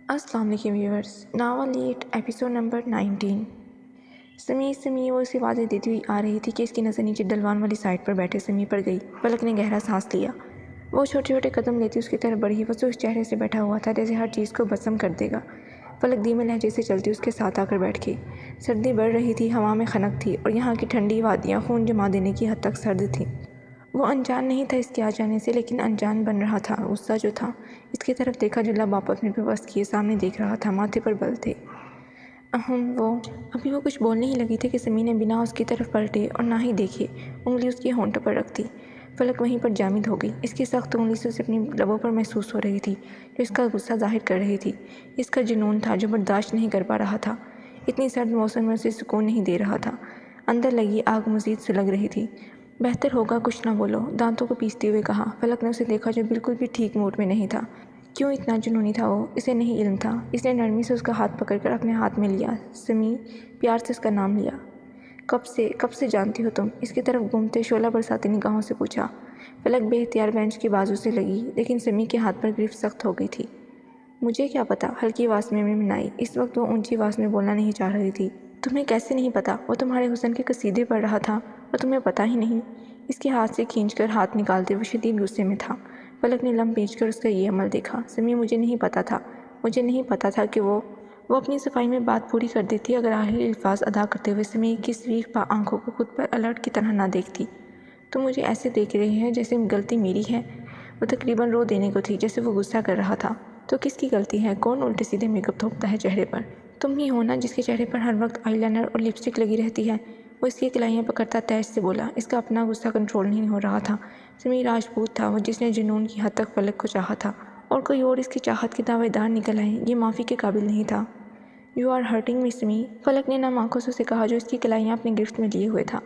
अस्सलाम वालेकुम viewers. Novel 8 episode number 19। समी वो उसे आवाज़ें देती हुई आ रही थी कि इसकी नज़र नीचे डलवान वाली साइड पर बैठे समी पर गई। पलक ने गहरा सांस लिया। वो छोटे छोटे कदम लेती उसकी तरफ बढ़ी। वो उस चेहरे से बैठा हुआ था जैसे हर चीज़ को भस्म कर देगा। पलक धीमे लहजे से चलती उसके साथ आकर बैठ गई। सर्दी बढ़ रही थी, हवा में खनक थी और यहाँ की ठंडी वादियाँ खून जमा देने की हद तक सर्द थीं। वो अनजान नहीं था इसके आ जाने से, लेकिन अनजान बन रहा था। गुस्सा जो था इसकी तरफ देखा, जो लब आपस में बेबस किए सामने देख रहा था, माथे पर बल थे। वो अभी वो कुछ बोलने ही लगी थी कि समी ने बिना उसकी तरफ पलटे और ना ही देखे उंगली उसके होंठों पर रख दी। पलक वहीं पर जामिद हो गई। इसकी सख्त उंगली से उसे अपनी लबों पर महसूस हो रही थी, जो इसका गुस्सा जाहिर कर रही थी। इसका जुनून था जो बर्दाश्त नहीं कर पा रहा था। इतनी सर्द मौसम में उसे सुकून नहीं दे रहा था। अंदर लगी आग मज़ीद सुलग रही थी। बेहतर होगा कुछ ना बोलो, दांतों को पीसते हुए कहा। पलक ने उसे देखा जो बिल्कुल भी ठीक मूड में नहीं था। क्यों इतना जुनूनी था वो, इसे नहीं इल्म था। इसने नरमी से उसका हाथ पकड़कर अपने हाथ में लिया। समी, प्यार से उसका नाम लिया। कब से जानती हो तुम? इसकी तरफ घूमते शोला बरसाती निगाहों से पूछा। पलक बेख्तियार बेंच की बाजू से लगी, लेकिन समी के हाथ पर ग्रिफ्ट सख्त हो गई थी। मुझे क्या पता, हल्की आवाज़ में मिनाई। इस वक्त वो ऊंची आवाज़ में बोलना नहीं चाह रही थी। तुम्हें कैसे नहीं पता? वो तुम्हारे हुस्न के कसीदे पढ़ रहा था और तुम्हें पता ही नहीं। इसके हाथ से खींचकर हाथ निकालते हुए शदीद गुस्से में था। पलक ने लम खींचकर उसका ये अमल देखा। समी, मुझे नहीं पता था कि वो अपनी सफाई में बात पूरी कर देती अगर आखिरी अल्फाज अदा करते हुए समी की सरीख आंखों को खुद पर अलर्ट की तरह ना देखती। तुम मुझे ऐसे देख रही है जैसे गलती मेरी है। वो तकरीबन रो देने को थी, जैसे वो गुस्सा कर रहा था। तो किसकी गलती है? कौन उल्टे सीधे मेकअप थोपता है चेहरे पर? तुम ही हो ना, जिसके चेहरे पर हर वक्त आईलाइनर और लिपस्टिक लगी रहती है। वो इसकी कलाइयाँ पकड़ता तेज से बोला। इसका अपना गुस्सा कंट्रोल नहीं हो रहा था। समी राजपूत था, वो जिसने जुनून की हद तक पलक को चाहा था, और कोई और इसकी चाहत के दावेदार निकल आए, ये माफ़ी के काबिल नहीं था। यू आर हर्टिंग मी समी, पलक ने नम आंखों से उसे कहा, जो इसकी कलाइयाँ अपने गिरफ्त में लिए हुए था।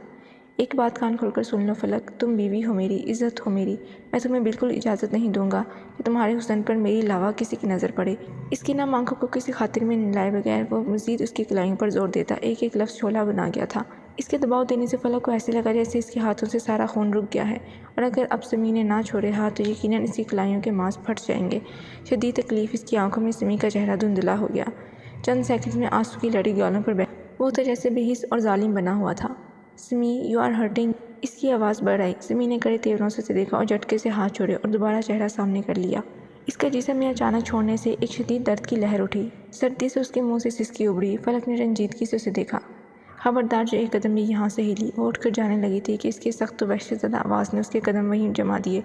एक बात कान खोलकर सुन लो फलक, तुम बीवी हो मेरी, इज़्ज़त हो मेरी। मैं तुम्हें बिल्कुल इजाज़त नहीं दूंगा कि तुम्हारे हुस्न पर मेरी अलावा किसी की नज़र पड़े। इसकी नम आंखों को किसी खातिर में लाए बगैर वो मज़ीद उसकी कलाइयों पर जोर देता। एक एक लफ्ज़ शोला बना गया था। इसके दबाव देने से फलक को ऐसे लगा जैसे इसके हाथों से सारा खून रुक गया है, और अगर अब समी ने ना छोड़े हाथ तो यकीनन इसकी कलाइयों के मांस फट जाएंगे। शदीद तकलीफ़ इसकी आंखों में समी का चेहरा धुंधला हो गया। चंद सेकंड में आंसू की लड़ी गालों पर वो तो जैसे बेहिस और जालिम बना हुआ था। समी, यू आर हर्टिंग, इसकी आवाज़ बढ़ आई। समी ने कड़े तेवरों से उसे देखा और झटके से हाथ छोड़े और दोबारा चेहरा सामने कर लिया। इसका जिस्म में अचानक छोड़ने से एक शदीद दर्द की लहर उठी। सर्दी से उसके मुंह से सिसकी उभरी। फलक ने रंजीदगी से उसे देखा। खबरदार, जो एक कदम भी यहाँ से हिली। वो उठकर जाने लगी थी कि इसकी सख्त वहशतज़दा आवाज़ ने उसके कदम वहीं जमा दिए।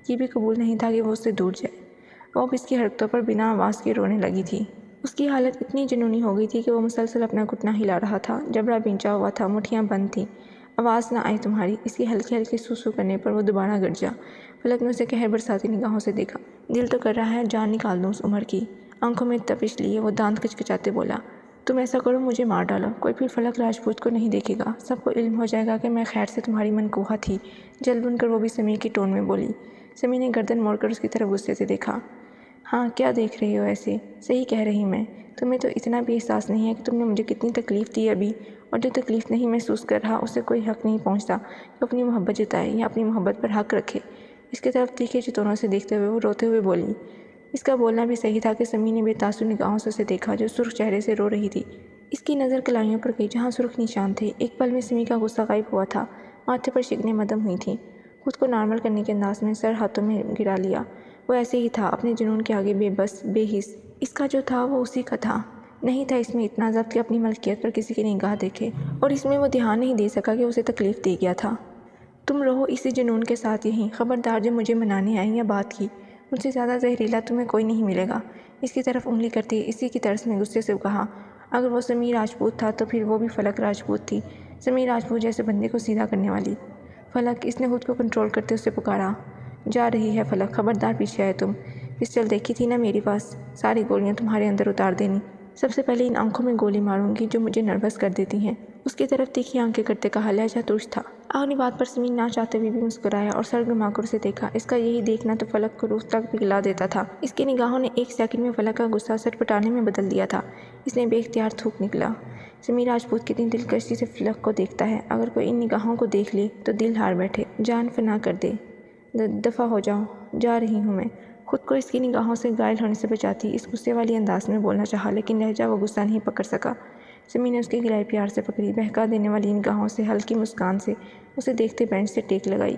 ये भी कबूल नहीं था कि वो उससे दूर जाए। वो अब इसकी हरकतों पर बिना आवाज़ के रोने लगी थी। उसकी हालत इतनी जुनूनी हो गई थी कि वो मुसलसल अपना घुटना हिला रहा था। जबड़ा बिंचा हुआ था, मुठ्ठियाँ बंद थीं। आवाज़ ना आई तुम्हारी। इसकी हल्के हल्के सूसू करने पर वो दोबारा गिर जा। फलक ने उसे कहर बरसाती निगाहों से देखा। दिल तो कर रहा है जान निकाल दूँ उस उम्र की। आंखों में तपिश लिए वो दांत कचकचाते बोला, तुम ऐसा करो, मुझे मार डालो, कोई फिर फलक राजपूत को नहीं देखेगा। सबको इल्म हो जाएगा कि मैं खैर से तुम्हारी मनकूहा थी। जल बुनकर वो भी समी की टोन में बोली। समी ने गर्दन मोड़कर उसकी तरफ गुस्से से देखा। हाँ, क्या देख रही हो ऐसे? सही कह रही मैं। तुम्हें तो इतना भी एहसास नहीं है कि तुमने मुझे कितनी तकलीफ़ दी अभी, और जो तकलीफ़ नहीं महसूस कर रहा उसे कोई हक़ नहीं पहुंचता कि अपनी मोहब्बत जताए या अपनी मोहब्बत पर हक़ रखे। इसकी तरफ तीखे चितौनों से देखते हुए वो रोते हुए बोली। इसका बोलना भी सही था कि समी ने बेतासुर निगाहों से उसे देखा, जो सुर्ख चेहरे से रो रही थी। इसकी नज़र कलाइयों पर गई जहाँ सुर्ख निशान थे। एक पल में समी का गुस्सा गायब हुआ था। माथे पर शिकने मदम हुई थी। खुद को नॉर्मल करने के अंदाज में सर हाथों में गिरा लिया। वो ऐसे ही था, अपने जुनून के आगे बेबस, बेहिस। इसका जो था वो उसी का था। नहीं था इसमें इतना ज़ब्त कि अपनी मलकियत पर किसी की निगाह देखे, और इसमें वो ध्यान नहीं दे सका कि उसे तकलीफ़ दे गया था। तुम रहो इसी जुनून के साथ यहीं। खबरदार, जो मुझे मनाने आई या बात की, मुझसे ज़्यादा जहरीला तुम्हें कोई नहीं मिलेगा। इसकी तरफ उंगली करती इसी की तरस में गुस्से से कहा। अगर वो समी राजपूत था तो फिर वो भी फलक राजपूत थी। समी राजपूत जैसे बंदे को सीधा करने वाली। फलक, इसने खुद को कंट्रोल करते उससे पुकारा। जा रही है फलक, खबरदार पीछे आए तुम। पिस्टल देखी थी ना मेरे पास, सारी गोलियां तुम्हारे अंदर उतार देनी। सबसे पहले इन आंखों में गोली मारूंगी जो मुझे नर्वस कर देती हैं। उसकी तरफ तीखी आंखें करते कहा। लहजा तुर्श था। आखिरी बात पर समी ना चाहते हुए भी मुस्कुराया और सर घुमाकर उसे देखा। इसका यही देखना तो फलक को रूह तक पिघला देता था। इसकी निगाहों ने एक सेकंड में फलक का गुस्सा सटपटाने में बदल दिया था। इसने बेख्तियार थूक निकला। समी राजपूत कितनी दिलकशी से फलक को देखता है। अगर कोई इन निगाहों को देख ले तो दिल हार बैठे, जान फना कर दे। दफ़ा हो जाओ, जा रही हूँ मैं। خود کو اس کی نگاہوں سے غائل ہونے سے بچاتی اس غصے والی انداز میں بولنا چاہا، لیکن لہجہ وہ غصہ نہیں پکڑ سکا۔ سمی نے اس کی گلائی پیار سے پکڑی، بہکا دینے والی نگاہوں سے، ہلکی مسکان سے اسے دیکھتے بینچ سے ٹیک لگائی۔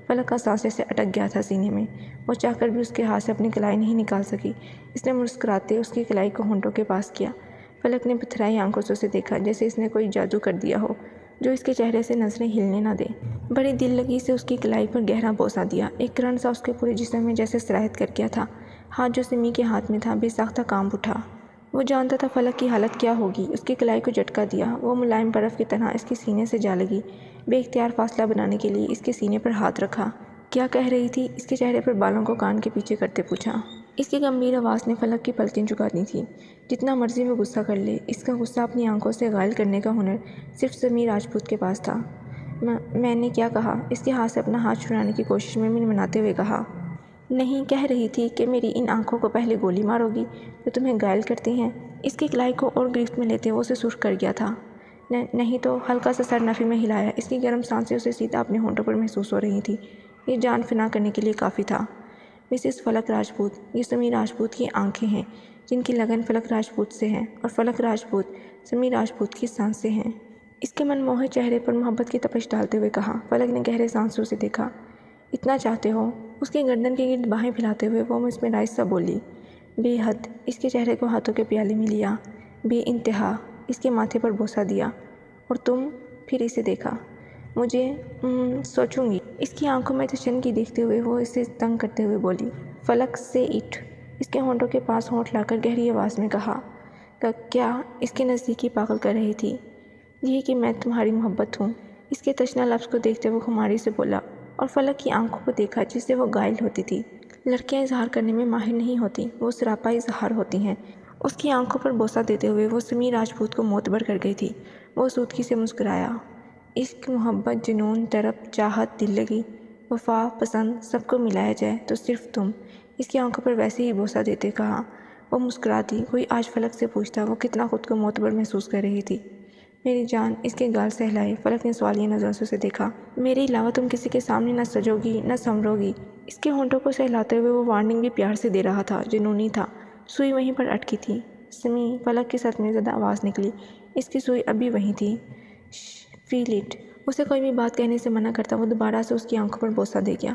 فلک کا سانس جیسے اٹک گیا تھا سینے میں، وہ چاہ کر بھی اس کے ہاتھ سے اپنی کلائی نہیں نکال سکی۔ اس نے مسکراتے اس کی کلائی کو ہونٹوں کے پاس کیا۔ فلک نے پتھرائی آنکھوں سے اسے دیکھا، جیسے اس نے کوئی جادو کر دیا ہو جو اس کے چہرے سے نظریں ہلنے نہ دے۔ بڑی دل لگی سے اس کی کلائی پر گہرا بوسہ دیا، ایک کرن سا اس کے پورے جسم میں جیسے سرایت کر گیا تھا۔ ہاتھ جو سمی کے ہاتھ میں تھا بے ساختہ کانپ اٹھا۔ وہ جانتا تھا فلک کی حالت کیا ہوگی۔ اس کی کلائی کو جھٹکا دیا، وہ ملائم برف کی طرح اس کے سینے سے جا لگی۔ بے اختیار فاصلہ بنانے کے لیے اس کے سینے پر ہاتھ رکھا۔ کیا کہہ رہی تھی؟ اس کے چہرے پر بالوں کو کان کے پیچھے کرتے پوچھا۔ اس کی گمبھیر آواز نے فلک کی پلکیں جھکا دی تھیں۔ جتنا مرضی وہ غصہ کر لے، اس کا غصہ اپنی آنکھوں سے غائل کرنے کا ہنر صرف سمی راجپوت کے پاس تھا۔ میں نے کیا کہا؟ اس کے ہاتھ سے اپنا ہاتھ چھڑانے کی کوشش میں منمناتے ہوئے کہا۔ نہیں، کہہ رہی تھی کہ میری ان آنکھوں کو پہلے گولی مارو گی جو تمہیں غائل کرتی ہیں۔ اس کی کلائی کو اور گرفت میں لیتے وہ اسے سرخ کر گیا تھا۔ نہیں تو ہلکا سا سر نفی میں ہلایا۔ اس کی گرم سانسیں اسے سیدھا اپنے ہونٹوں پر محسوس ہو رہی تھی۔ یہ جان فنا کرنے کے لیے کافی تھا۔ مسز فلک راجپوت، یہ سمی راجپوت کی آنکھیں ہیں جن کی لگن فلک راجپوت سے ہے، اور فلک راجپوت سمی راجپوت کی سانسیں ہیں۔ اس کے من موہے چہرے پر محبت کی تپش ڈالتے ہوئے کہا۔ فلک نے گہرے سانسوں سے دیکھا۔ اتنا چاہتے ہو؟ اس کی گردن کے گرد باہیں پھیلاتے ہوئے وہ مسمرائی سا بولی۔ بے حد۔ اس کے چہرے کو ہاتھوں کے پیالے میں لیا۔ بے انتہا۔ اس کے ماتھے پر بوسہ دیا۔ اور تم؟ پھر اسے دیکھا۔ مجھے سوچوں گی۔ اس کی آنکھوں میں تشنگی دیکھتے ہوئے وہ اسے تنگ کرتے ہوئے بولی۔ فلک سے اٹھ۔ اس کے ہونٹوں کے پاس ہونٹ لا کر گہری آواز میں کہا۔ کیا؟ اس کے نزدیکی پاگل کر رہی تھی۔ یہی کہ میں تمہاری محبت ہوں۔ اس کے تشنہ لفظ کو دیکھتے وہ خماری سے بولا، اور فلک کی آنکھوں کو دیکھا جس سے وہ غائل ہوتی تھی۔ لڑکیاں اظہار کرنے میں ماہر نہیں ہوتی، وہ سراپا اظہار ہوتی ہیں۔ اس کی آنکھوں پر بوسہ دیتے ہوئے وہ سمی راجپوت کو معتبر کر گئی تھی۔ وہ سودگی سے مسکرایا۔ عشق، محبت، جنون، طرب، چاہت، دل لگی، وفا، پسند، سب کو ملایا جائے تو صرف تم۔ اس کی آنکھوں پر ویسے ہی بوسہ دیتے کہا۔ وہ مسکراتی۔ کوئی آج فلک سے پوچھتا وہ کتنا خود کو معتبر محسوس کر رہی تھی۔ میری جان، اس کے گال سہلائے۔ فلک نے سوالیہ نظروں سے اسے دیکھا۔ میرے علاوہ تم کسی کے سامنے نہ سجو گی نہ سنورو گی۔ اس کے ہونٹوں کو سہلاتے ہوئے وہ وارننگ بھی پیار سے دے رہا تھا، جنونی تھا۔ سوئی وہیں پر اٹکی تھی۔ سمی، فلک کی صدمے زدہ آواز نکلی۔ اس کی سوئی ابھی وہیں تھی۔ Feel it. اسے کوئی بھی بات کہنے سے منع کرتا وہ دوبارہ سے اس کی آنکھوں پر بوسہ دے گیا۔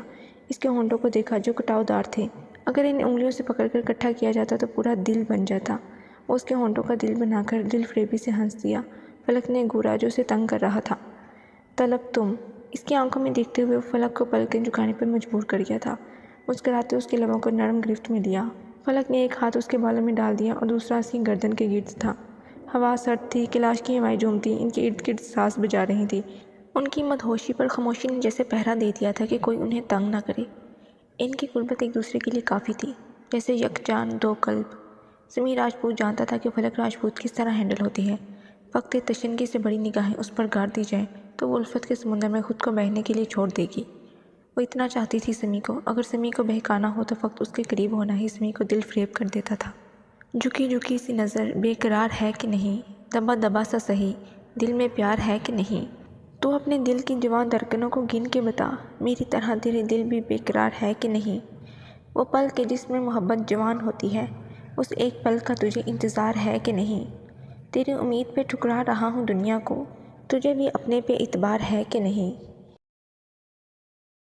اس کے ہونٹوں کو دیکھا جو کٹاؤ دار تھے۔ اگر انہیں انگلیوں سے پکڑ کر اکٹھا کیا جاتا تو پورا دل بن جاتا۔ وہ اس کے ہونٹوں کا دل بنا کر دل فریبی سے ہنس دیا۔ فلک نے گورا جو اسے تنگ کر رہا تھا۔ طلب تم۔ اس کی آنکھوں میں دیکھتے ہوئے فلک کو پلکیں جھکانے پر مجبور کر گیا تھا۔ مسکراتے اس کے لبوں کو نرم گرفت میں لیا۔ فلک نے ایک ہاتھ اس کے بالوں میں ڈال دیا اور دوسرا اس کی گردن کے گرد تھا۔ ہوا سرد تھی، کلاش کی ہوائیں جھومتی ان کے ارد گرد ساز بجا رہی تھی۔ ان کی مدہوشی پر خاموشی نے جیسے پہرا دے دیا تھا کہ کوئی انہیں تنگ نہ کرے۔ ان کی قربت ایک دوسرے کے لیے کافی تھی، جیسے یکجان دو قلب۔ سمی راجپوت جانتا تھا کہ فلک راجپوت کس طرح ہینڈل ہوتی ہے۔ وقت تشنگی سے بڑی نگاہیں اس پر گاڑ دی جائیں تو وہ الفت کے سمندر میں خود کو بہنے کے لیے چھوڑ دے گی۔ وہ اتنا چاہتی تھی سمی کو۔ اگر سمی کو بہکانا ہو تو فقط اس کے قریب ہونا ہی سمی کو دل فریب کر دیتا تھا۔ جھکی جھکی سی نظر، بے قرار ہے کہ نہیں؟ دبا دبا سا سہی، دل میں پیار ہے کہ نہیں؟ تو اپنے دل کی جواں دھڑکنوں کو گن کے بتا، میری طرح تیرے دل بھی بے قرار ہے کہ نہیں؟ وہ پل کہ جس میں محبت جوان ہوتی ہے، اس ایک پل کا تجھے انتظار ہے کہ نہیں؟ تیری امید پہ ٹھکرا رہا ہوں دنیا کو، تجھے بھی اپنے پہ اعتبار ہے کہ نہیں؟